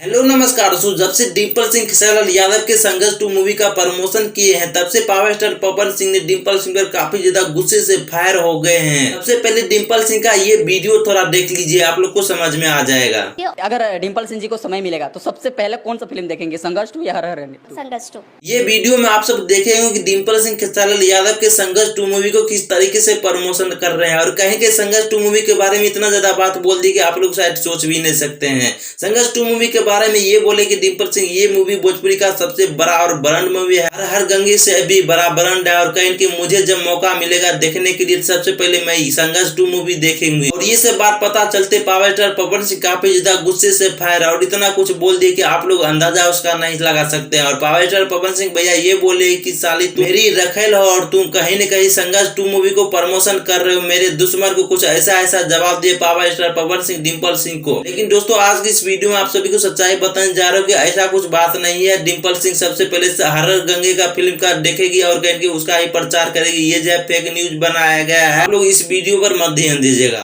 Hello नमस्कार दोस्तों। जब से डिम्पल सिंह खेसारी यादव के संघर्ष 2 मूवी का प्रमोशन किए हैं तब से पावर स्टार पवन सिंह ने डिम्पल सिंह पर काफी ज्यादा गुस्से से फायर हो गए हैं। सबसे पहले डिम्पल सिंह का ये वीडियो थोड़ा देख लीजिए, आप लोग को समझ में आ जाएगा। अगर डिम्पल सिंह जी को समय मिलेगा तो सबसे पहले कौन सा फिल्म देखेंगे, संघर्ष 2 या हर हर संघर्ष 2। ये वीडियो में आप सब देखेंगे कि डिम्पल सिंह खेसारी यादव के संघर्ष 2 मूवी को किस तरीके से प्रमोशन कर रहे हैं और कहीं के संघर्ष 2 मूवी के बारे में इतना ज्यादा बात बोल दी कि आप लोग शायद सोच भी नहीं सकते हैं। संघर्ष 2 मूवी के बारे में ये बोले कि डिम्पल सिंह ये मूवी भोजपुरी का सबसे बड़ा और ब्रांड मूवी है, हर हर गंगे से भी बड़ा ब्रांड है और कहीं कि मुझे जब मौका मिलेगा देखने के लिए सबसे पहले मैं संघर्ष 2 मूवी देखेंगे। और ये सब बात पता चलते पावर स्टार पवन सिंह काफी ज्यादा गुस्से से फायर और इतना कुछ बोल दिए कि आप लोग अंदाजा उसका नहीं लगा सकते हैं। और पावर स्टार पवन सिंह भैया ये बोले कि साली तुम मेरी रखेल हो और तुम कहीं न कहीं संघर्ष 2 मूवी को प्रमोशन कर रहे हो, मेरे दुश्मन को कुछ ऐसा ऐसा जवाब दिए पावर स्टार पवन सिंह डिम्पल सिंह को। लेकिन दोस्तों आज की इस वीडियो में आप सभी को सच्चाई बताने जा रहे हो कि ऐसा कुछ बात नहीं है। डिम्पल सिंह सबसे पहले हर हर गंगे का फिल्म का देखेगी और कहीं उसका ही प्रचार करेगी। ये जो फेक न्यूज बनाया गया है, आप लोग इस वीडियो पर मत ध्यान दीजिएगा।